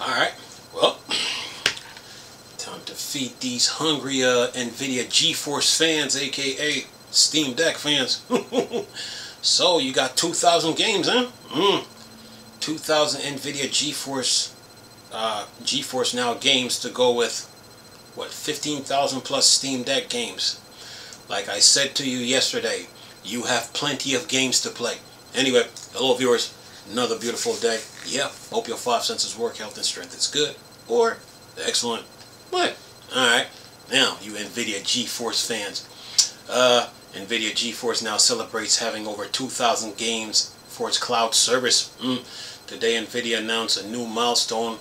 Alright, well, time to feed these hungry NVIDIA GeForce fans, aka Steam Deck fans. So, you got 2,000 games, huh? 2,000 NVIDIA GeForce Now games to go with, what, 15,000 plus Steam Deck games. Like I said to you yesterday, you have plenty of games to play. Anyway, hello viewers, another beautiful day. Yeah, hope your five senses work, health and strength is good. Or, excellent. What? Alright, now you NVIDIA GeForce fans. NVIDIA GeForce Now celebrates having over 2,000 games for its cloud service. Today NVIDIA announced a new milestone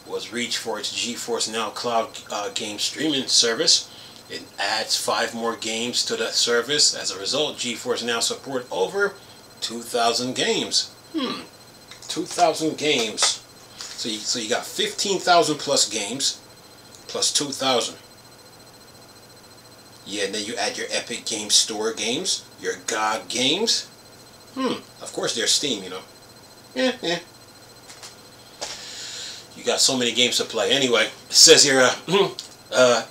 was reached for its GeForce Now cloud game streaming service. It adds 5 more games to the service. As a result, GeForce Now support over 2,000 games. 2,000 games. So you got 15,000 plus games, plus 2,000. Yeah, and then you add your Epic Games Store games, your GOG games. Of course there's Steam, you know. You got so many games to play. Anyway, it says here,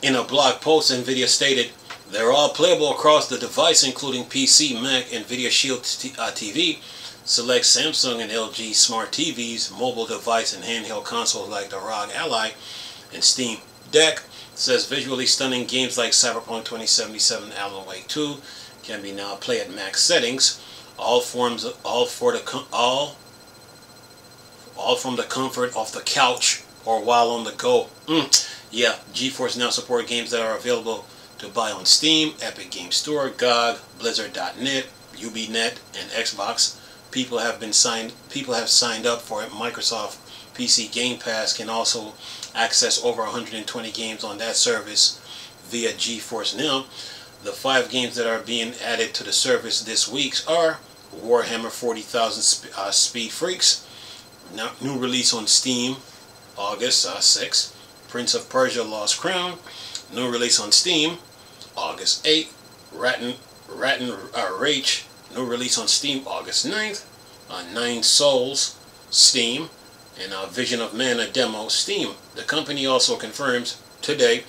in a blog post, NVIDIA stated, they're all playable across the device, including PC, Mac, NVIDIA Shield TV, select Samsung and LG Smart TVs, mobile device, and handheld consoles like the ROG Ally, and Steam Deck. It says visually stunning games like Cyberpunk 2077, Alan Wake 2 can be now played at max settings, all from the comfort of the couch or while on the go. Yeah, GeForce Now support games that are available to buy on Steam, Epic Games Store, GOG, Blizzard.net, UBNet, and Xbox. People have signed up for it. Microsoft PC Game Pass can also access over 120 games on that service via GeForce Now. The 5 games that are being added to the service this week are Warhammer 40,000 Speed Freaks, new release on Steam, August 6th. Prince of Persia Lost Crown, new release on Steam, August 8th. Rattan Rage, new release on Steam, August 9th. 9 Souls, Steam, and Vision of Mana demo, Steam. The company also confirms today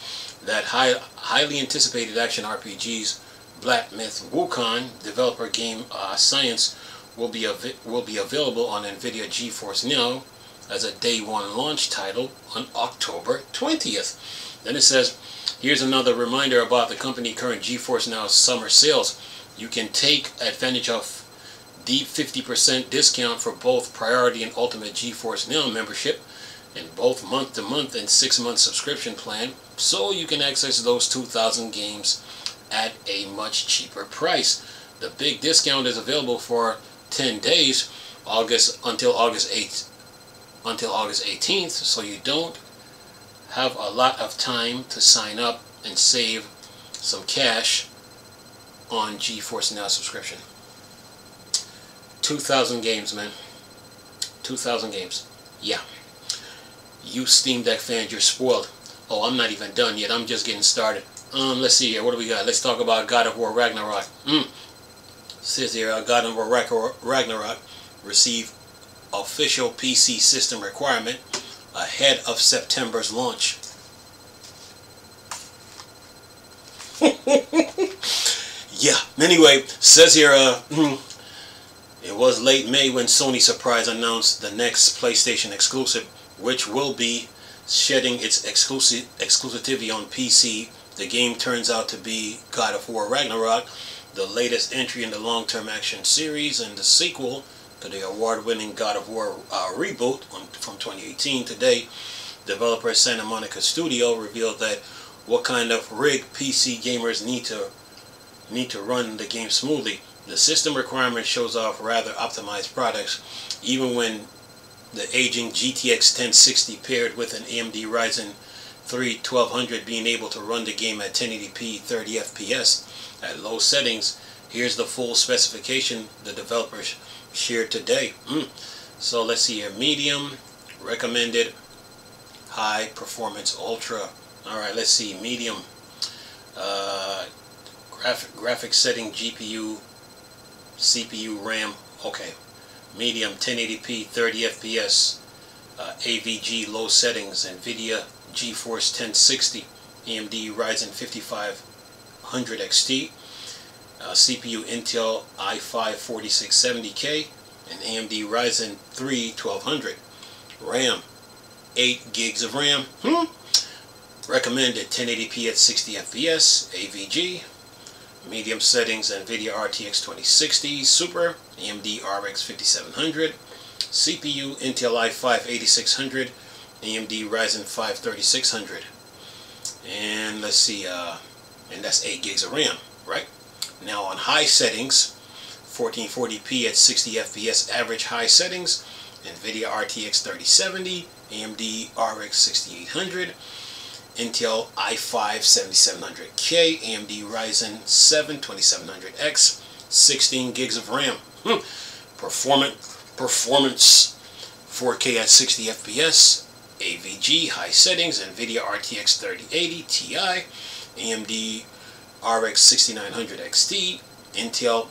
that highly anticipated action RPGs Black Myth Wukong developer game Science will be available on NVIDIA GeForce Now as a day one launch title on October 20th. Then it says, here's another reminder about the company current GeForce Now summer sales. You can take advantage of deep 50% discount for both Priority and Ultimate GeForce Now membership in both month-to-month and 6-month subscription plan, so you can access those 2,000 games at a much cheaper price. The big discount is available for 10 days, until August 18th, so you don't have a lot of time to sign up and save some cash on GeForce Now subscription. 2,000 games, man. 2,000 games. Yeah. You Steam Deck fans, you're spoiled. Oh, I'm not even done yet. I'm just getting started. Let's see here. What do we got? Let's talk about God of War Ragnarok. Says here, God of War Ragnarok received official PC system requirement ahead of September's launch. Yeah. Anyway, says here, it was late May when Sony surprise announced the next PlayStation exclusive, which will be shedding its exclusivity on PC. The game turns out to be God of War Ragnarok, the latest entry in the long-term action series and the sequel to the award-winning God of War reboot from 2018. Today, developer Santa Monica Studio revealed that what kind of rig PC gamers need to run the game smoothly. The system requirement shows off rather optimized products, even when the aging GTX 1060 paired with an AMD Ryzen 3 1200 being able to run the game at 1080p 30 FPS at low settings. Here's the full specification the developers shared today. So let's see here. Medium, recommended, high, performance, ultra. Alright, let's see. Medium, graphic setting, GPU, CPU, RAM. Okay. Medium, 1080p, 30 FPS, AVG low settings, NVIDIA GeForce 1060, AMD Ryzen 5500 XT, CPU Intel i5 4670K, and AMD Ryzen 3 1200. RAM, 8 gigs of RAM. Recommended 1080p at 60 FPS, AVG. Medium settings, NVIDIA RTX 2060 Super, AMD RX 5700. CPU Intel i5 8600, AMD Ryzen 5 3600. And let's see, and that's 8 gigs of RAM, right? Now on high settings, 1440p at 60 FPS average high settings, NVIDIA RTX 3070, AMD RX 6800, Intel i5 7700K, AMD Ryzen 7 2700X, 16 gigs of RAM. Performance 4K at 60 FPS, AVG high settings, NVIDIA RTX 3080 Ti, AMD RX 6900 XT, Intel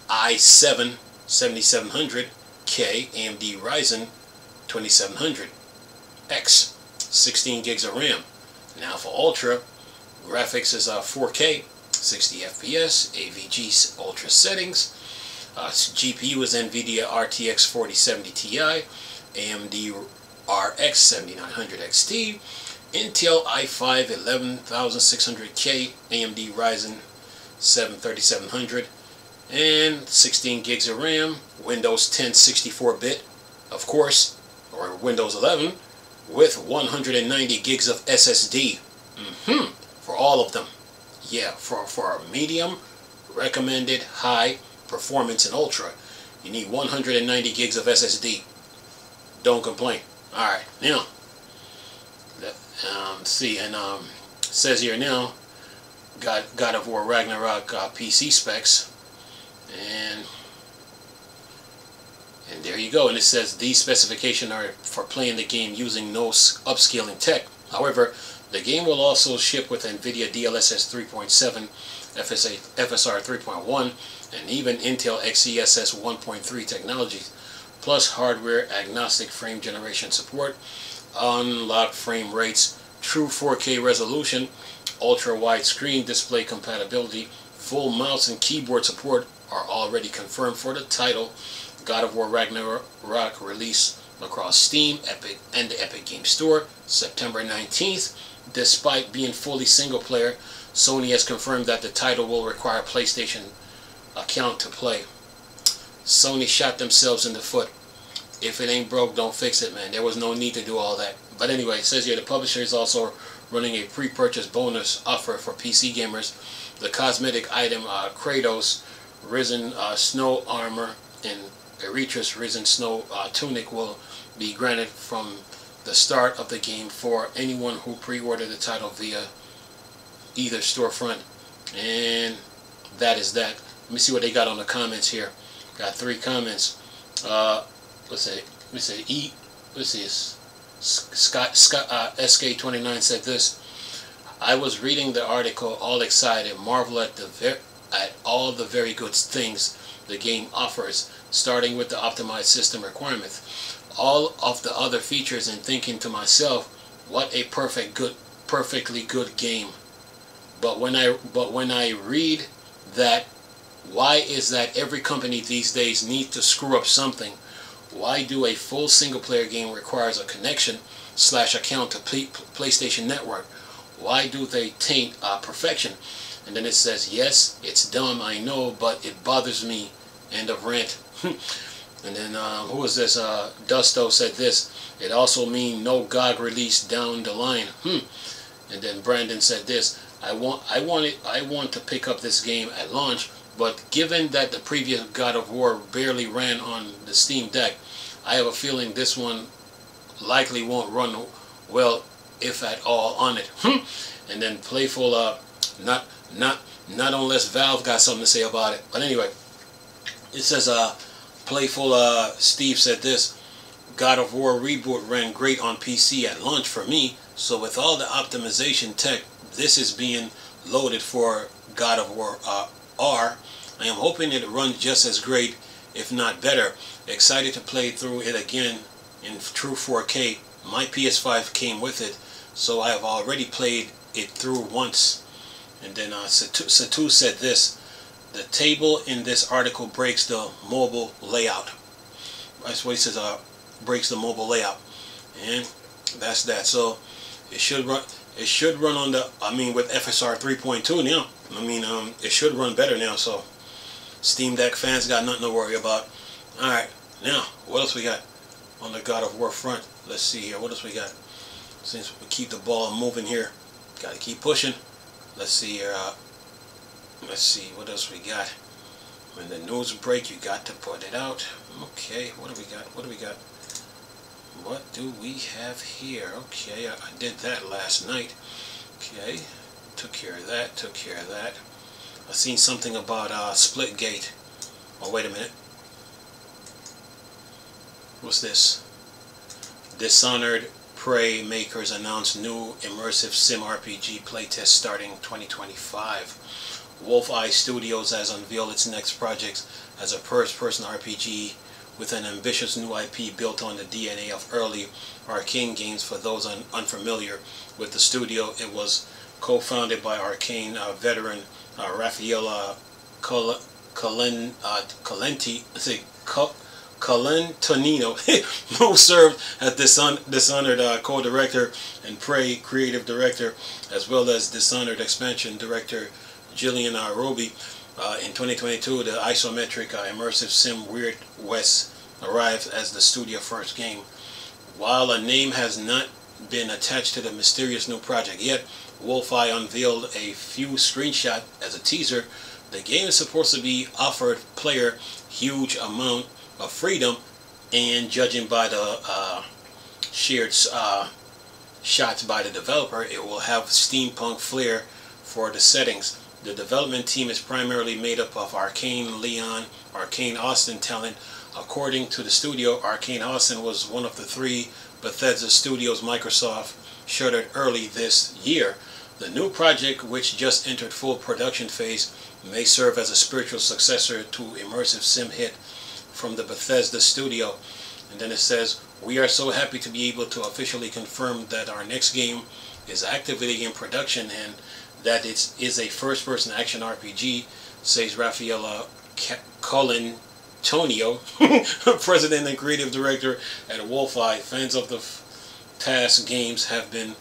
i7 7700K, AMD Ryzen 2700X, 16 gigs of RAM. Now for Ultra, graphics is 4K, 60 FPS, AVG Ultra settings. GPU is NVIDIA RTX 4070 Ti, AMD RX 7900 XT, Intel i5 11600K, AMD Ryzen 7 3700, and 16 gigs of RAM. Windows 10 64-bit, of course, or Windows 11, with 190 gigs of SSD. For all of them. Yeah, for medium, recommended, high, performance, and ultra, you need 190 gigs of SSD. Don't complain. Alright, now, see, and says here now, God of War Ragnarok PC specs, and there you go. And it says these specifications are for playing the game using no upscaling tech. However, the game will also ship with NVIDIA DLSS 3.7, FSR 3.1, and even Intel XeSS 1.3 technologies, plus hardware agnostic frame generation support, unlocked frame rates, true 4K resolution, ultra wide screen display compatibility, full mouse and keyboard support are already confirmed for the title. God of War Ragnarok release across Steam, Epic, and the Epic Game Store September 19th. Despite being fully single player, Sony has confirmed that the title will require a PlayStation account to play. Sony shot themselves in the foot. If it ain't broke, don't fix it, man. There was no need to do all that. But anyway, it says here the publisher is also running a pre-purchase bonus offer for PC gamers. The cosmetic item Kratos Risen Snow Armor and Eretris Risen Snow Tunic will be granted from the start of the game for anyone who pre-ordered the title via either storefront. And that is that. Let me see what they got on the comments here. Got 3 comments. Let's see. Scott SK29 said this: I was reading the article, all excited, marvel at all the very good things the game offers, starting with the optimized system requirements, all of the other features, and thinking to myself, what a perfectly good game. But when I read that, why is that every company these days needs to screw up something? Why do a full single player game requires a connection / account to PlayStation Network? Why do they taint perfection? And then it says, yes, it's dumb, I know, but it bothers me. End of rant. And then who was this? Dusto said this: it also means no GOG release down the line. And then Brandon said this: I want to pick up this game at launch, but given that the previous God of War barely ran on the Steam Deck, I have a feeling this one likely won't run well, if at all, on it. And then Playful, not unless Valve got something to say about it. But anyway, it says Playful Steve said this: God of War reboot ran great on PC at launch for me, so with all the optimization tech this is being loaded for God of War R, I am hoping it runs just as great, if not better. Excited to play through it again in true 4K. My PS5 came with it, so I have already played it through once. And then Satu said this: the table in this article breaks the mobile layout. That's what he says. Breaks the mobile layout, and that's that. So it should run. It should run on the. I mean, with FSR 3.2 now. I mean, it should run better now. So Steam Deck fans got nothing to worry about. All right, now what else we got on the God of War front? Let's see here. What else we got? Since we keep the ball moving here, got to keep pushing. Let's see here. Let's see what else we got. When the news break, you got to put it out. Okay, what do we got? What do we got? What do we have here? Okay, I did that last night. Okay, took care of that. Took care of that. I seen something about Splitgate. Oh, wait a minute. What's this? Dishonored Prey makers announce new immersive sim RPG playtest starting 2025. Wolfeye Studios has unveiled its next project as a first-person RPG with an ambitious new IP built on the DNA of early Arcane games. For those unfamiliar with the studio, it was co-founded by Arcane veteran Raffaele Colantonino, who served as Dishonored co-director and Prey creative director, as well as Dishonored expansion director Gillian Roby. In 2022, the isometric immersive sim Weird West arrived as the studio first game. While a name has not been attached to the mysterious new project yet, Wolfeye unveiled a few screenshots as a teaser. The game is supposed to be offered player huge amount of freedom, and judging by the shared shots by the developer, it will have steampunk flair for the settings. The development team is primarily made up of Arcane Leon, Arcane Austin talent. According to the studio, Arcane Austin was one of the 3 Bethesda studios Microsoft shuttered early this year. The new project, which just entered full production phase, may serve as a spiritual successor to immersive sim hit from the Bethesda studio. And then it says, we are so happy to be able to officially confirm that our next game is actively in production and that it is a first-person action RPG, says Raffaele Colantonio, president and creative director at Wolfeye. Fans of the Task games have been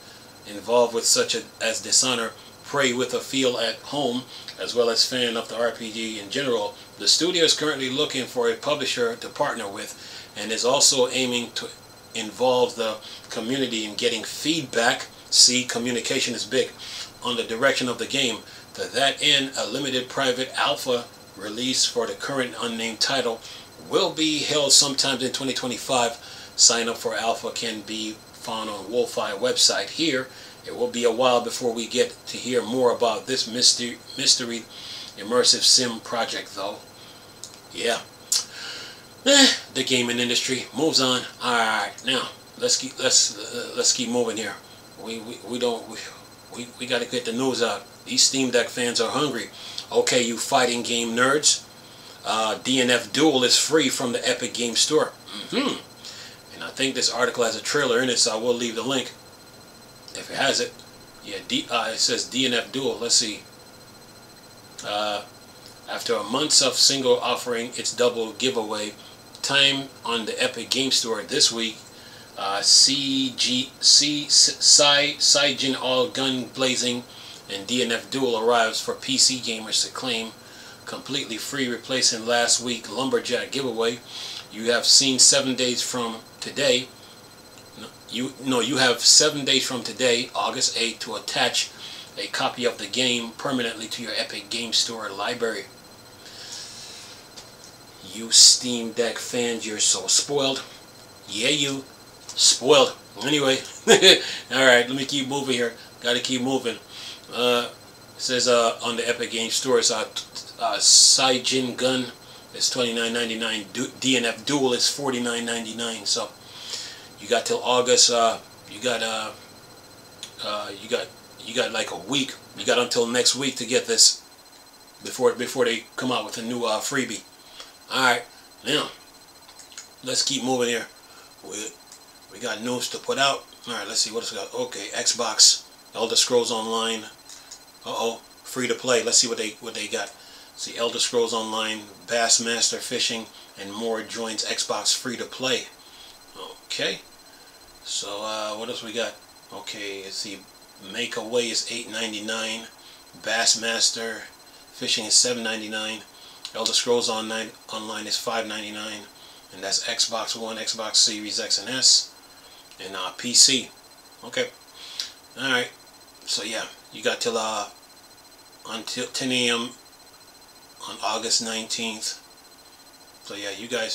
involved with such as Dishonored, Prey with a feel at home, as well as fan of the RPG in general. The studio is currently looking for a publisher to partner with and is also aiming to involve the community in getting feedback. See, communication is big on the direction of the game. To that end, a limited private alpha release for the current unnamed title will be held sometime in 2025. Sign up for alpha can be found on Wolfeye website. Here, it will be a while before we get to hear more about this mystery immersive sim project, though. Yeah, the gaming industry moves on. All right, now let's keep moving here. We got to get the news out. These Steam Deck fans are hungry. Okay, you fighting game nerds. DNF Duel is free from the Epic Game Store. And I think this article has a trailer in it, so I will leave the link if it has it. Yeah, it says DNF Duel. Let's see. After a month of single offering its double giveaway time on the Epic Game Store this week, Saijin All Gun Blazing and DNF Duel arrives for PC gamers to claim completely free, replacing last week's Lumberjack giveaway. You have seen 7 days from today. You have 7 days from today, August 8th, to attach a copy of the game permanently to your Epic Game Store library. You Steam Deck fans, you're so spoiled. Yeah, you spoiled. Anyway, alright, let me keep moving here. Gotta keep moving. It says on the Epic Game Store, it's Saijin Gun is $29.99. DNF Duel is $49.99. So you got till August. You got like a week. You got until next week to get this before they come out with a new freebie. All right, now let's keep moving here. We got news to put out. Alright, let's see what it's got. Okay, Xbox, Elder Scrolls Online. Free to play. Let's see what they got. See, Elder Scrolls Online, Bassmaster Fishing, and more joins Xbox free to play. Okay. So what else we got? Okay, let's see. Make a Way is $8.99. Bassmaster Fishing is $7.99. Elder Scrolls Online is $5.99, and that's Xbox One, Xbox Series X and S, and PC. Okay. All right. So yeah, you got till until 10 a.m. on August 19th. So yeah, you got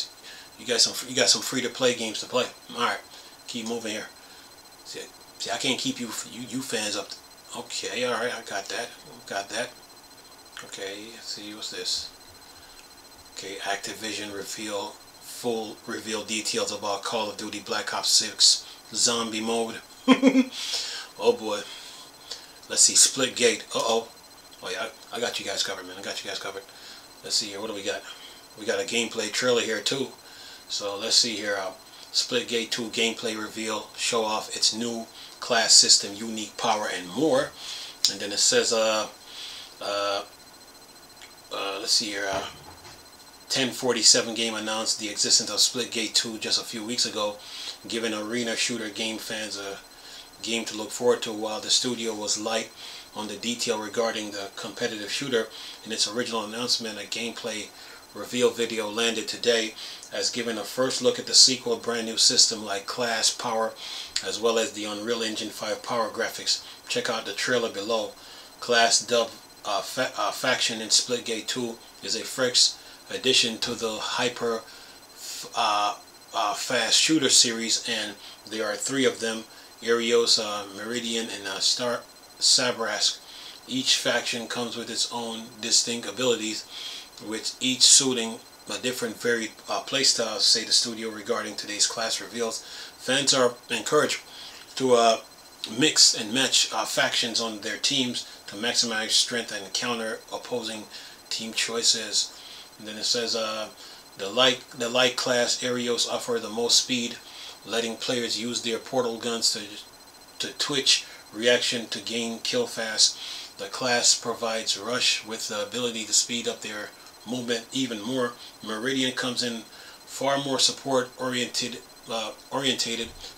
some free to play games to play. All right, keep moving here. See, I can't keep you fans up. Okay, all right, I got that. Okay, let's see, what's this? Okay, Activision full reveal details about Call of Duty Black Ops 6 zombie mode. Oh boy. Let's see, Splitgate. Oh yeah, I got you guys covered, man. I got you guys covered. Let's see here, what do we got? We got a gameplay trailer here too. So let's see here. Splitgate 2 gameplay reveal. Show off its new class system, unique power, and more. And then it says, let's see here. 1047 game announced the existence of Splitgate 2 just a few weeks ago, giving arena shooter game fans a game to look forward to. While the studio was light on the detail regarding the competitive shooter in its original announcement, a gameplay reveal video landed today as giving a first look at the sequel, brand new system like class, power, as well as the Unreal Engine 5 power graphics. Check out the trailer below. Class dubbed Faction in Splitgate 2 is a fresh addition to the hyper fast shooter series, and there are 3 of them: Erios, Meridian, and Sabrask. Each faction comes with its own distinct abilities, with each suiting a different varied playstyle, say the studio regarding today's class reveals. Fans are encouraged to mix and match factions on their teams to maximize strength and counter opposing team choices. And then it says the light class Erios offer the most speed, letting players use their portal guns to twitch reaction to gain kill fast. The class provides rush with the ability to speed up their movement even more. Meridian comes in far more support oriented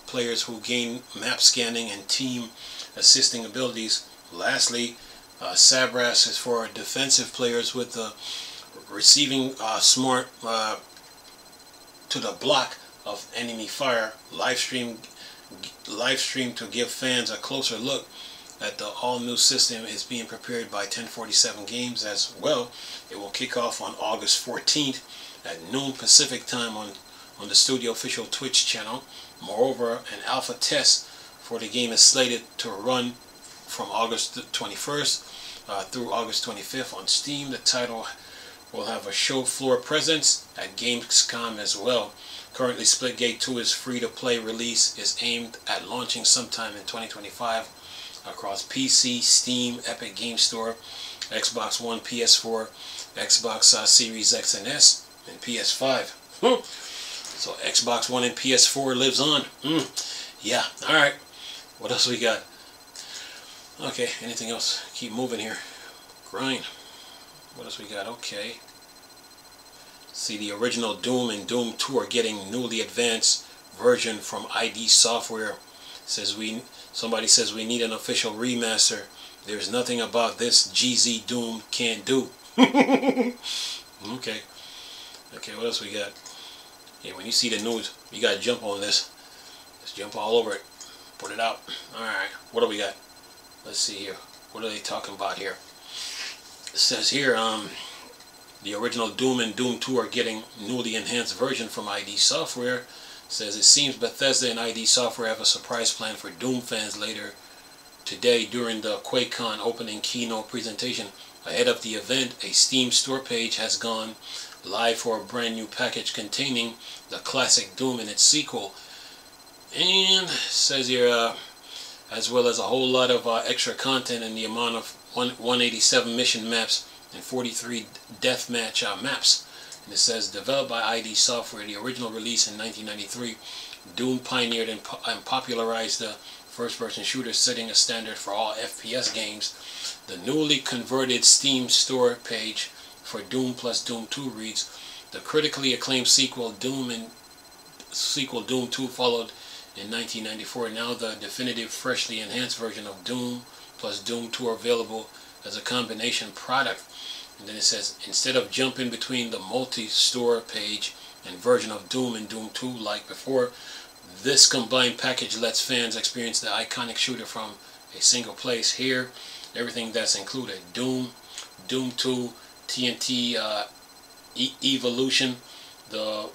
players who gain map scanning and team assisting abilities. Lastly, Sabras is for defensive players with the receiving smart to the block of enemy fire. Live stream to give fans a closer look at the all-new system is being prepared by 1047 Games as well. It will kick off on August 14th at noon Pacific time on the studio official Twitch channel. Moreover, an alpha test for the game is slated to run from August 21st through August 25th on Steam. The title will have a show floor presence at Gamescom as well. Currently, Splitgate 2 is free-to-play. Release is aimed at launching sometime in 2025 across PC, Steam, Epic Game Store, Xbox One, PS4, Xbox Series X and S, and PS5. So Xbox One and PS4 lives on. Yeah, alright. What else we got? Okay, anything else? Keep moving here. Grind. What else we got? Okay. See, the original Doom and Doom 2 are getting newly advanced version from ID Software. Somebody says we need an official remaster. There's nothing about this GZ Doom can't do. Okay. Okay, what else we got? Yeah, when you see the news, you gotta jump on this. Let's jump all over it. Put it out. Alright, what do we got? Let's see here. What are they talking about here? It says here, the original Doom and Doom 2 are getting newly enhanced version from ID Software. It says it seems Bethesda and ID Software have a surprise plan for Doom fans later today during the QuakeCon opening keynote presentation. Ahead of the event, a Steam store page has gone live for a brand new package containing the classic Doom and its sequel. And it says here, as well as a whole lot of extra content in the amount of 187 mission maps and 43 deathmatch maps. And it says, developed by ID Software, the original release in 1993 Doom pioneered and popularized the first-person shooter, setting a standard for all FPS games. The newly converted Steam store page for Doom plus Doom 2 reads, "The critically acclaimed sequel Doom 2 followed in 1994. Now the definitive, freshly enhanced version of Doom plus Doom 2 are available as a combination product." And then it says, "Instead of jumping between the multi-store page and version of Doom and Doom 2 like before, this combined package lets fans experience the iconic shooter from a single place. Here, everything that's included: Doom, Doom 2, TNT Evolution, the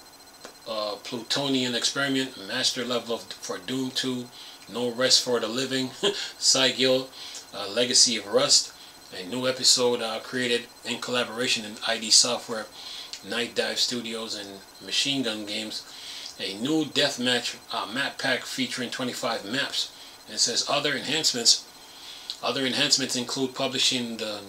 Plutonian Experiment, Master Level for Doom 2, No Rest for the Living, Sigil, Legacy of Rust, a new episode created in collaboration in ID Software, Night Dive Studios, and Machine Gun Games, a new deathmatch map pack featuring 25 maps." And it says other enhancements include publishing the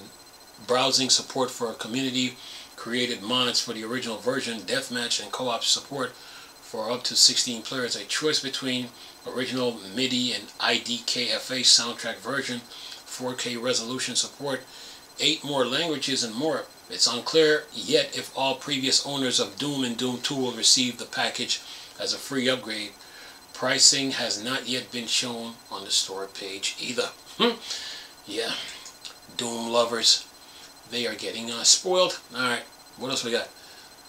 browsing support for community created mods for the original version, deathmatch and co-op support for up to 16 players, a choice between original MIDI and IDKFA soundtrack version, 4K resolution support, 8 more languages, and more. It's unclear yet if all previous owners of Doom and Doom 2 will receive the package as a free upgrade. Pricing has not yet been shown on the store page either. Yeah, Doom lovers, they are getting spoiled. Alright, what else we got?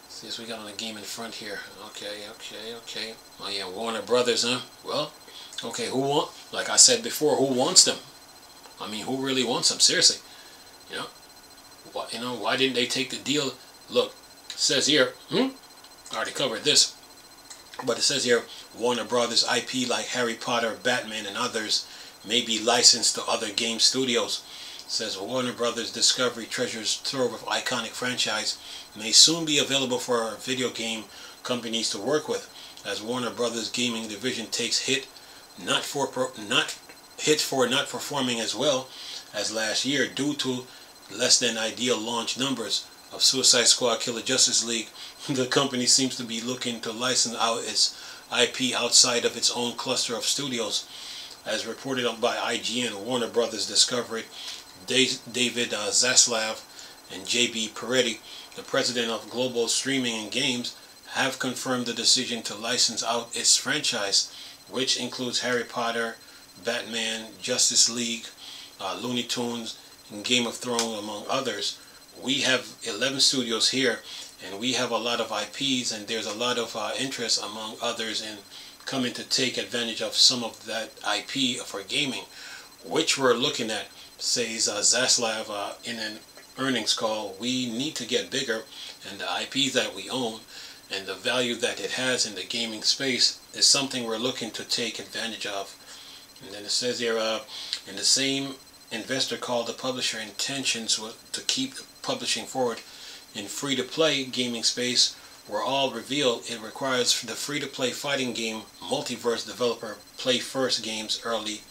See what we got on the game in front here. Okay. Oh yeah, Warner Brothers, huh? Well, okay, like I said before, who wants them? I mean, who really wants them? Seriously. Why didn't they take the deal? Look, it says here, I already covered this, but it says here, Warner Brothers IP like Harry Potter, Batman, and others may be licensed to other game studios. It says Warner Brothers Discovery Treasures trove of iconic franchise may soon be available for video game companies to work with, as Warner Brothers gaming division takes hit for not performing as well as last year due to less than ideal launch numbers of Suicide Squad, Killer Justice League. The company seems to be looking to license out its IP outside of its own cluster of studios. As reported by IGN, Warner Brothers Discovery, David Zaslav and JB Peretti, the president of Global Streaming and Games, have confirmed the decision to license out its franchise, which includes Harry Potter, Batman, Justice League, Looney Tunes, and Game of Thrones, among others. We have 11 studios here, and we have a lot of IPs, and there's a lot of interest among others in coming to take advantage of some of that IP for gaming, which we're looking at, says Zaslav in an earnings call. We need to get bigger, and the IP that we own and the value that it has in the gaming space is something we're looking to take advantage of. And then it says here, in the same investor call, the publisher intentions to keep publishing forward in free-to-play gaming space were all revealed. It requires the free-to-play fighting game Multiverse developer Play First Games early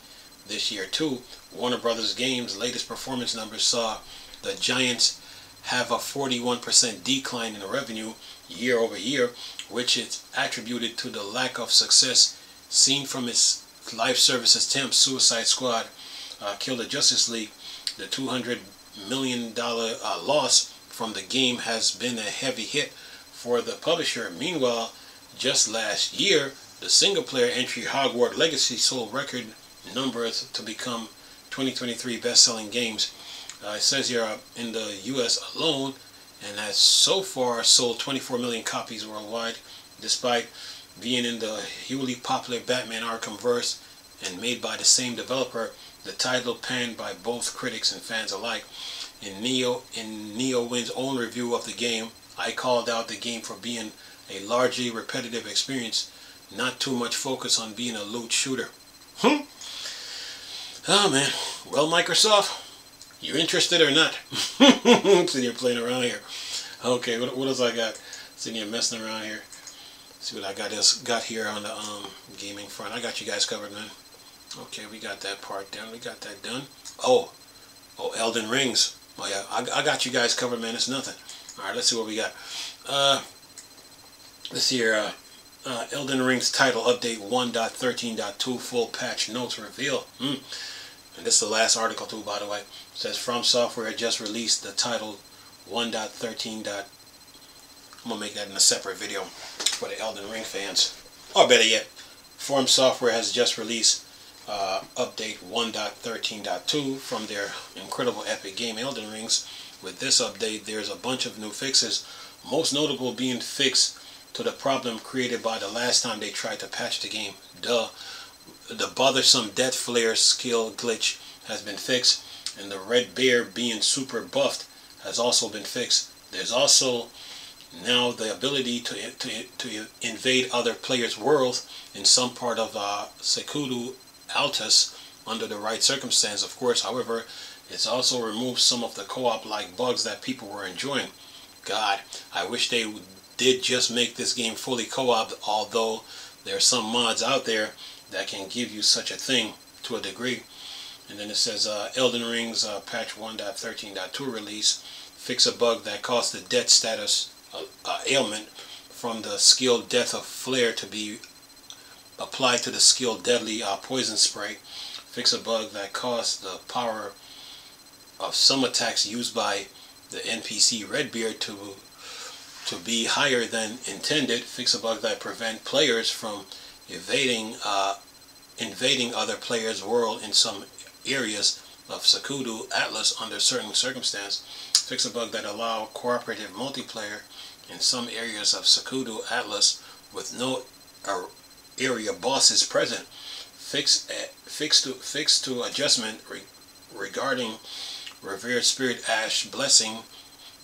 this year too. Warner Brothers Games' latest performance numbers saw the Giants have a 41% decline in revenue year over year, which is attributed to the lack of success seen from its live service attempts. Suicide Squad, Kill the Justice League, the $200 million loss from the game has been a heavy hit for the publisher. Meanwhile, just last year, the single-player entry Hogwarts Legacy sold record numbers to become 2023 best-selling games. It says here in the U.S. alone, and has so far sold 24 million copies worldwide, despite being in the hugely popular Batman Arkhamverse and made by the same developer. The title panned by both critics and fans alike. In NeoWin's own review of the game, I called out the game for being a largely repetitive experience, not too much focus on being a loot shooter. Oh man, well Microsoft, you interested or not? I'm sitting here playing around here. Okay, what else I got? Sitting here messing around here. See what I got here on the gaming front. I got you guys covered, man. Okay, we got that part done. We got that done. Oh, Elden Rings. Oh yeah, I got you guys covered, man. It's nothing. All right, let's see what we got. Let's see here. Elden Ring's title update 1.13.2 full patch notes reveal. And this is the last article too, by the way. It says From Software just released the title 1.13. I'm gonna make that in a separate video for the Elden Ring fans. Or better yet, From Software has just released update 1.13.2 from their incredible epic game Elden Rings. With this update, there's a bunch of new fixes, most notable being fixed to the problem created by the last time they tried to patch the game. The bothersome Death Flare skill glitch has been fixed, and the Red Bear being super buffed has also been fixed. There's also now the ability to invade other players' worlds in some part of Secudu Altus under the right circumstance, of course. However, it's also removed some of the co-op like bugs that people were enjoying. God, I wish they did just make this game fully co-op, although there are some mods out there that can give you such a thing to a degree. And then it says Elden Ring's patch 1.13.2 release fix a bug that caused the death status ailment from the skill Death of Flare to be applied to the skill Deadly Poison Spray. Fix a bug that caused the power of some attacks used by the NPC Redbeard to be higher than intended. Fix a bug that prevent players from invading other players' world in some areas of Secudu Atlas under certain circumstances. Fix a bug that allow cooperative multiplayer in some areas of Secudu Atlas with no area bosses present. Fix to adjustment regarding Revered Spirit Ash Blessing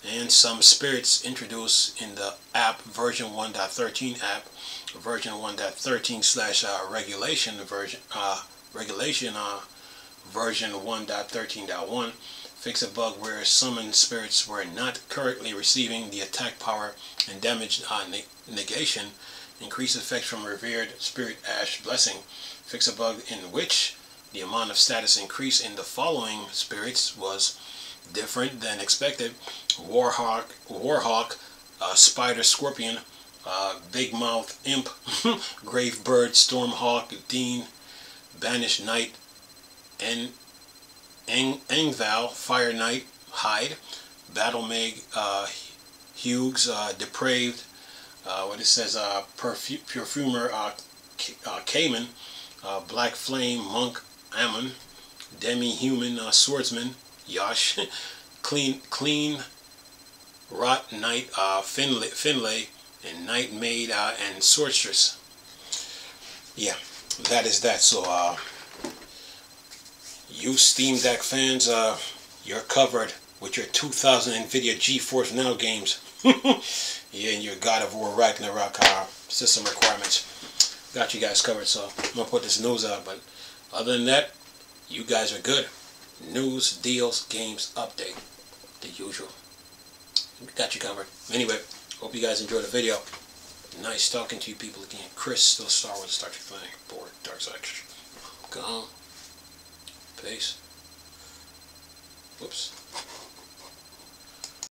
and some spirits introduced in the app version 1.13 app version 1.13 regulation version version 1.13.1. Fix a bug where summoned spirits were not currently receiving the attack power and damage negation increased effect from Revered Spirit Ash Blessing. Fix a bug in which the amount of status increase in the following spirits was different than expected: Warhawk, Spider Scorpion, Big Mouth Imp, Grave Bird, Stormhawk, Dean, Banished Knight, and Engval, Fire Knight, Hyde, Battle Meg, Hughes, Depraved, what it says, Perfumer, Cayman, Black Flame, Monk, Ammon, Demi-Human, Swordsman, Yash, Clean, Rot Knight, Finlay, and Night Maid, and Sorceress. Yeah, that is that. So, you Steam Deck fans, you're covered with your 2000 NVIDIA GeForce Now games. Yeah, and your God of War Ragnarok system requirements. Got you guys covered, so I'm going to put this news out. But other than that, you guys are good. News, deals, games, update. The usual. Got you covered. Anyway, hope you guys enjoyed the video. Nice talking to you people again. Chris, still Star Wars, Star Trek thing. Bored, Dark Side. Go home. Peace. Whoops.